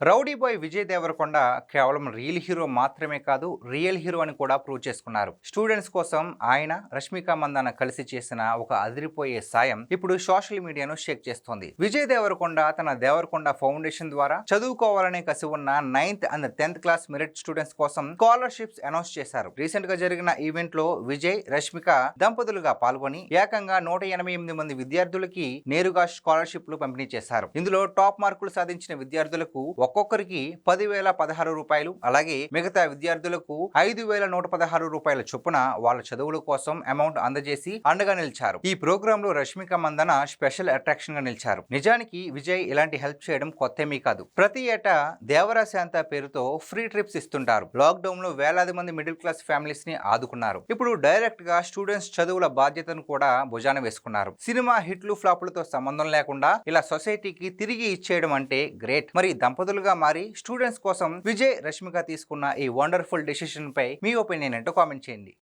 Rowdy boy Vijay Devarakonda కేవలం real hero మాత్రమే కాదు, రియల్ హీరో అని కూడా ప్రూవ్ చేసుకున్నారు. స్టూడెంట్స్ కోసం ఆయన రష్మిక మందాన కలిసి చేసిన ఒక అదిరిపోయే సాయం ఇప్పుడు సోషల్ మీడియాను షేక్ చేస్తోంది. విజయ్ దేవరకొండ తన దేవరకొండ ఫౌండేషన్ ద్వారా చదువుకోవాలనే కసి ఉన్న 9th and 10th class merit students కోసం స్కాలర్షిప్స్ అనౌన్స్ చేశారు. రీసెంట్ గా జరిగిన ఈవెంట్ లో విజయ్, రష్మిక దంపతులుగా పాల్గొని ఏకంగా 188 మంది విద్యార్థులకి నేరుగా స్కాలర్షిప్లు పంపిణీ చేశారు. ఇందులో టాప్ మార్కులు సాధించిన విద్యార్థులకు ఒక్కొక్కరికి 10,016 రూపాయలు, అలాగే మిగతా విద్యార్థులకు 5,116 రూపాయల చొప్పున వాళ్ళ చదువుల కోసం అమౌంట్ అందజేసి అండగా నిలిచారు. ఈ ప్రోగ్రామ్ లో రష్మిక మందన స్పెషల్ అట్రాక్షన్ గా నిలిచారు. నిజానికి విజయ్ ఇలాంటి హెల్ప్ చేయడం కొత్తమీ కాదు. ప్రతి ఏటా దేవరా శాంత పేరుతో ఫ్రీ ట్రిప్స్ ఇస్తుంటారు. లాక్డౌన్ లో వేలాది మంది మిడిల్ క్లాస్ ఫ్యామిలీస్ ని ఆదుకున్నారు. ఇప్పుడు డైరెక్ట్ గా స్టూడెంట్స్ చదువుల బాధ్యతను కూడా భుజాన వేసుకున్నారు. సినిమా హిట్లు ఫ్లాపులతో సంబంధం లేకుండా ఇలా సొసైటీకి తిరిగి ఇచ్చేయడం అంటే గ్రేట్. మరి దంపతులుగా మారి స్టూడెంట్స్ కోసం విజయ్, రష్మిక తీసుకున్న ఈ వండర్ఫుల్ డెసిషన్ పై మీ ఒపీనియన్ ఏంటో కామెంట్ చేయండి.